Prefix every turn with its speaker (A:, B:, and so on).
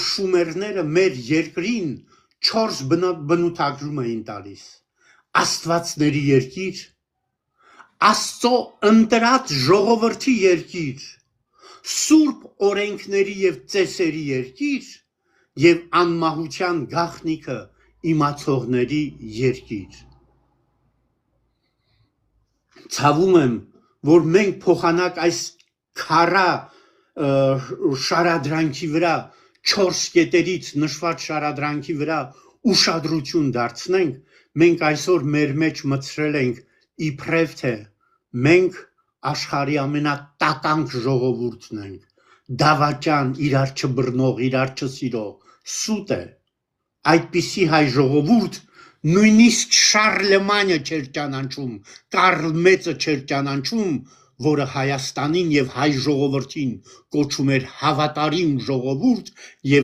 A: շումերները մեր երկրին 4 բնութագրում էին տալիս. Աստվածների երկիր, Աստծո ընտրած ժողովրդի երկիր, սուրբ օրենքների և ծեսերի երկիր և անմահության գաղտնիքը իմացողների երկիր։ Ցավում եմ, որ մենք փոխանակ այս քարա շարադրանքի վրա 4 կետերից նշված շարադրանքի վրա ուշադրություն դարձնենք, մենք այսօր մեր մեջ մտցրել ենք իբրև թե մենք աշխարհի ամենատատանք ժողովուրդն ենք, դավաճան, իրար չբռնող, իրար չսիրող, սուտ է։ Այդպիսի հայ ժողովուրդ նույնիսկ Շարլեմանը չէր ճանաչում, Կարլ Մեծը չէր ճանաչում, որը Հայաստանին և հայ ժողովրդին կոչում էր հավատարիմ ժողովուրդ և